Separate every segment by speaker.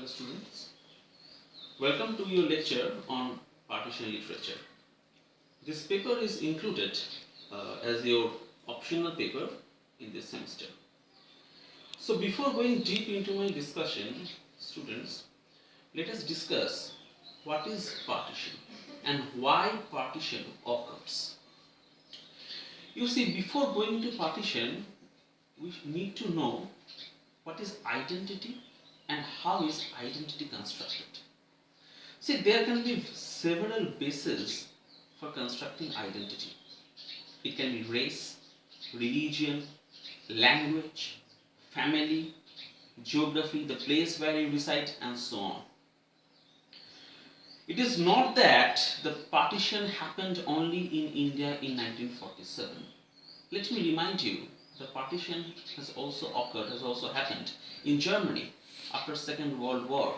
Speaker 1: Hello students, welcome to your lecture on partition literature. This paper is included as your optional paper in this semester. So before going deep into my discussion, students, let us discuss what is partition and why partition occurs. You see, before going to partition, we need to know what is identity and how is identity constructed. See, there can be several bases for constructing identity. It can be race, religion, language, family, geography, the place where you reside, and so on. It is not that the partition happened only in India in 1947. Let me remind you, the partition has also happened in Germany after Second World War.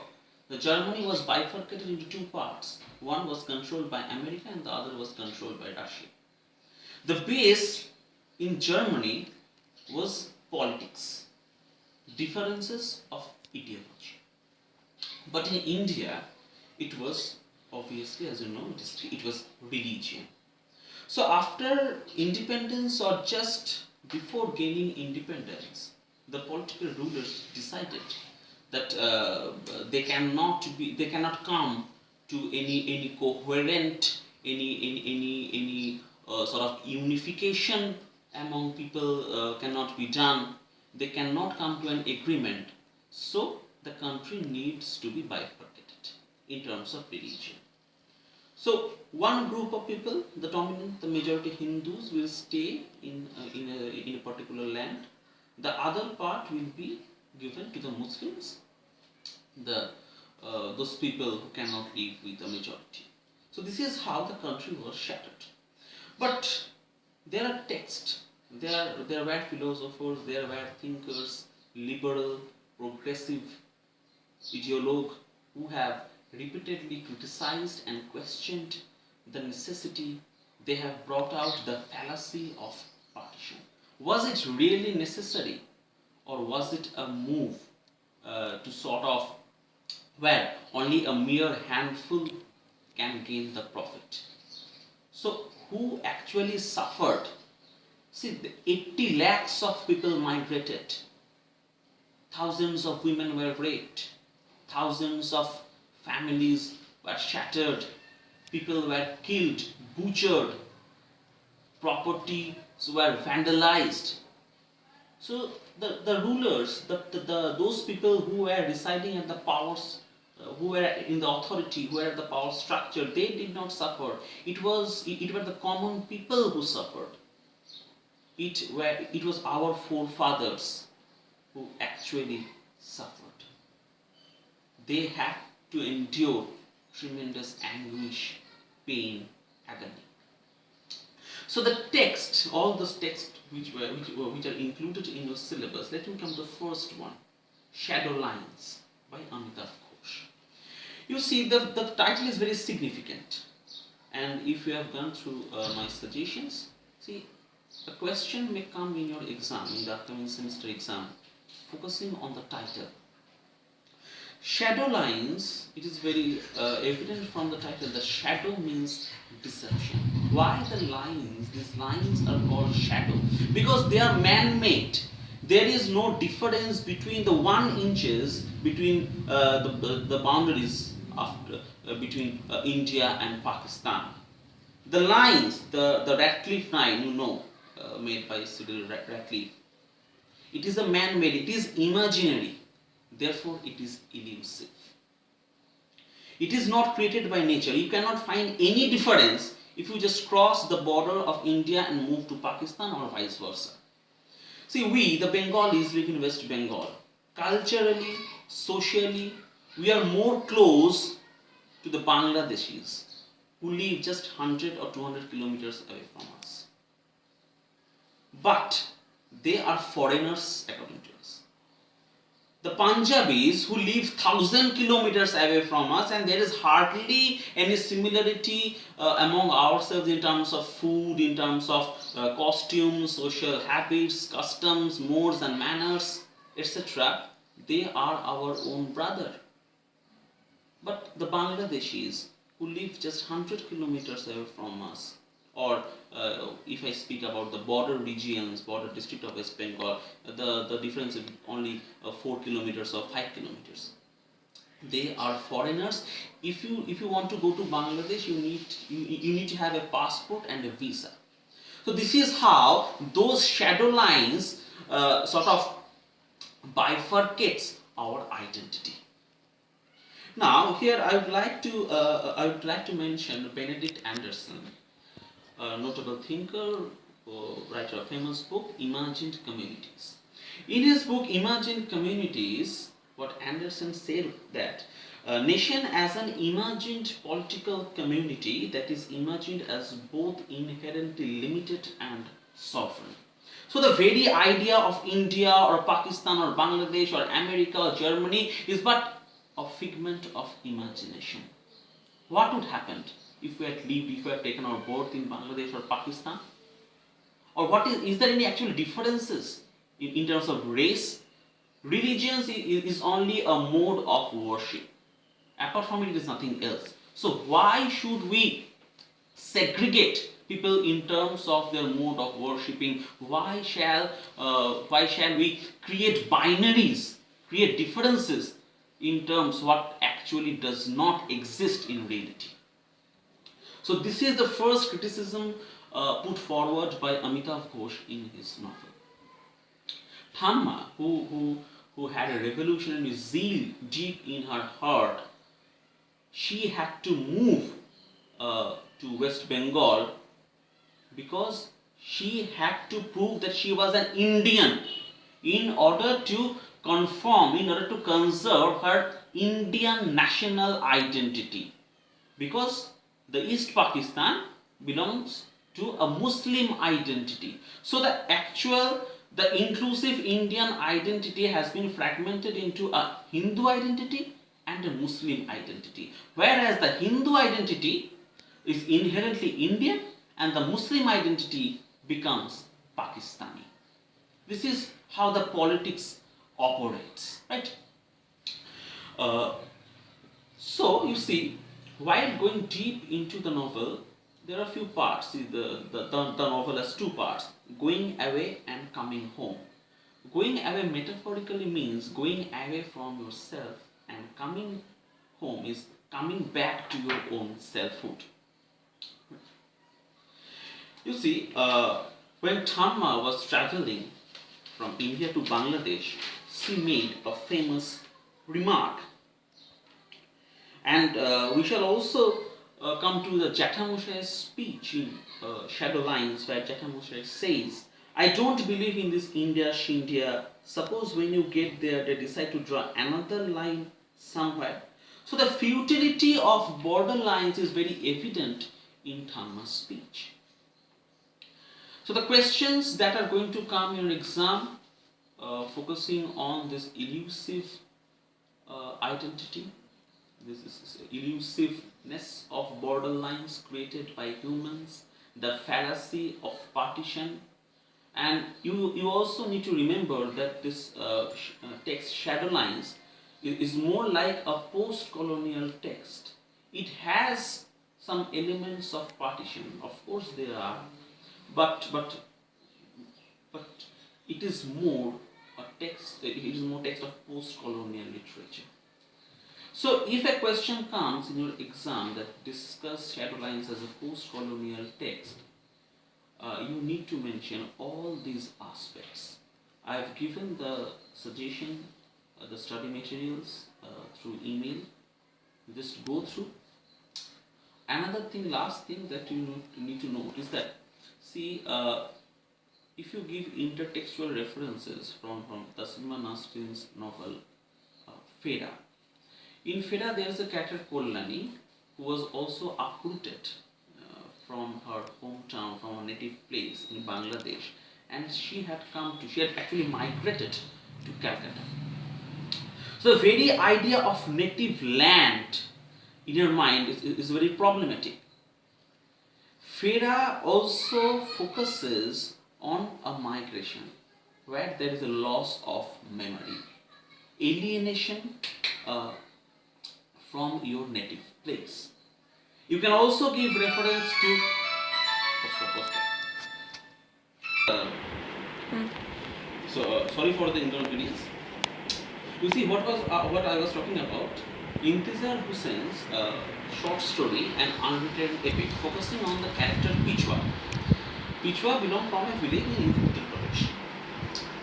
Speaker 1: The Germany was bifurcated into two parts. One was controlled by America and the other was controlled by Russia. The base in Germany was politics, differences of ideology. But in India, it was obviously, as you know, it was religion. So after independence or just before gaining independence, the political rulers decided that they cannot come to any coherent, any sort of unification among people cannot be done. They cannot come to an agreement. So the country needs to be bifurcated in terms of religion. So one group of people, the majority Hindus, will stay in a particular land. The other part will be given to the Muslims, those people who cannot live with the majority. So this is how the country was shattered. But there are texts, there were philosophers, there were thinkers, liberal, progressive, ideologue, who have repeatedly criticized and questioned the necessity. They have brought out the fallacy of partition. Was it really necessary, or was it a move to sort of where only a mere handful can gain the profit? So who actually suffered? See, the 80 lakhs of people migrated, thousands of women were raped, thousands of families were shattered, people were killed, butchered, properties were vandalized. So the rulers, those people who were residing at the powers, who were in the authority, who were at the power structure, they did not suffer. It were the common people who suffered. It was our forefathers who actually suffered. They had to endure tremendous anguish, pain, agony. So the text, all those texts which are included in your syllabus, let me come to the first one, Shadow Lines by Amitav Ghosh. You see, the title is very significant, and if you have gone through my suggestions, see, a question may come in your exam, in the upcoming semester exam, focusing on the title. Shadow lines, it is very evident from the title that shadow means deception. Why the lines? These lines are called shadow because they are man-made. There is no difference between the 1 inches between the boundaries between India and Pakistan. The lines, the Radcliffe line, made by Cyril Radcliffe. It is a man-made. It is imaginary. Therefore, it is elusive. It is not created by nature. You cannot find any difference if you just cross the border of India and move to Pakistan or vice versa. See, we, the Bengalis, live in West Bengal. Culturally, socially, we are more close to the Bangladeshis who live just 100 or 200 kilometers away from us. But they are foreigners according to us. The Punjabis who live 1,000 kilometers away from us, and there is hardly any similarity among ourselves in terms of food, in terms of costumes, social habits, customs, modes and manners, etc. They are our own brother. But the Bangladeshis who live just 100 kilometers away from us, or if I speak about the border regions, border district of West Bengal, the difference is only 4 kilometers or 5 kilometers. They are foreigners. If you want to go to Bangladesh, you need to have a passport and a visa. So this is how those shadow lines sort of bifurcates our identity. Now here I would like to mention Benedict Anderson, a notable thinker, writer of famous book Imagined Communities. In his book Imagined Communities, what Anderson said that a nation as an imagined political community that is imagined as both inherently limited and sovereign. So the very idea of India or Pakistan or Bangladesh or America or Germany is but a figment of imagination. What would happen if we had lived, if we had taken our birth in Bangladesh or Pakistan? Or what is there any actual differences in terms of race? Religions is only a mode of worship. Apart from it, it is nothing else. So why should we segregate people in terms of their mode of worshipping? Why shall we create binaries, create differences in terms what actually does not exist in reality? So this is the first criticism put forward by Amitav Ghosh in his novel. Thanma, who had a revolutionary zeal deep in her heart, she had to move to West Bengal because she had to prove that she was an Indian in order to conform, in order to conserve her Indian national identity. Because the East Pakistan belongs to a Muslim identity. So the inclusive Indian identity has been fragmented into a Hindu identity and a Muslim identity. Whereas the Hindu identity is inherently Indian and the Muslim identity becomes Pakistani. This is how the politics operates, right? So you see, while going deep into the novel, there are a few parts. See, the novel has two parts: going away and coming home. Going away metaphorically means going away from yourself, and coming home is coming back to your own selfhood. You see, when Thanma was traveling from India to Bangladesh, she made a famous remark. And we shall also come to the Jathamosai's speech in Shadow Lines, where Jathamosai says, I don't believe in this India Shindia. Suppose when you get there, they decide to draw another line somewhere. So the futility of border lines is very evident in Thanma's speech. So the questions that are going to come in your exam, focusing on this elusive identity, this is elusiveness of border lines created by humans, the fallacy of partition, and you also need to remember that this text Shadow Lines is more like a post-colonial text. It has some elements of partition, of course there are, but it is more a text. It is more text of post-colonial literature. So if a question comes in your exam that discuss Shadow Lines as a post-colonial text, you need to mention all these aspects. I have given the suggestion, the study materials through email. Just go through. Another thing, last thing that you need to know is that, see, if you give intertextual references from Taslima Nasrin's novel Feda. In Feda, there is a character Kollani who was also uprooted from her hometown, from her native place in Bangladesh, and she had actually migrated to Calcutta. So the very idea of native land in your mind is very problematic. Feda also focuses on a migration where there is a loss of memory, alienation from your native place. You can also give reference to sorry for the inconvenience. You see what I was talking about. Intizar Hussein's short story and unwritten epic focusing on the character Pichwa. Pichwa belonged from a village in Uttar Pradesh.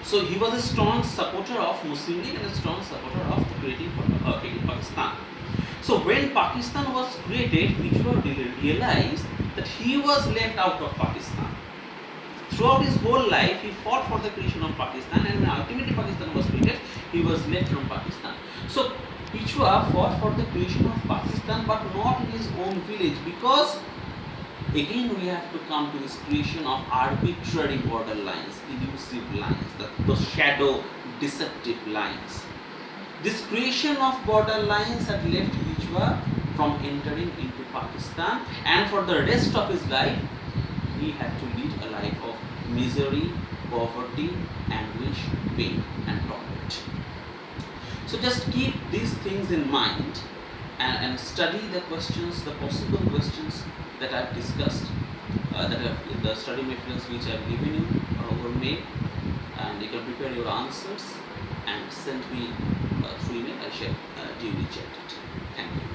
Speaker 1: So he was a strong supporter of Muslim League and a strong supporter of creating Pakistan. So when Pakistan was created, Pichwa realized that he was left out of Pakistan. Throughout his whole life, he fought for the creation of Pakistan, and when ultimately Pakistan was created, he was left from Pakistan. So Pichwa fought for the creation of Pakistan, but not in his own village, because again we have to come to this creation of arbitrary border lines, elusive lines, those shadow deceptive lines. This creation of border lines had left Pichwa from entering into Pakistan, and for the rest of his life he had to lead a life of misery, poverty, anguish, pain and torment. So just keep these things in mind and study the questions, the possible questions that I've discussed, the study materials which I've given you were made, and you can prepare your answers and send me through email. I shall duly check it. Thank you.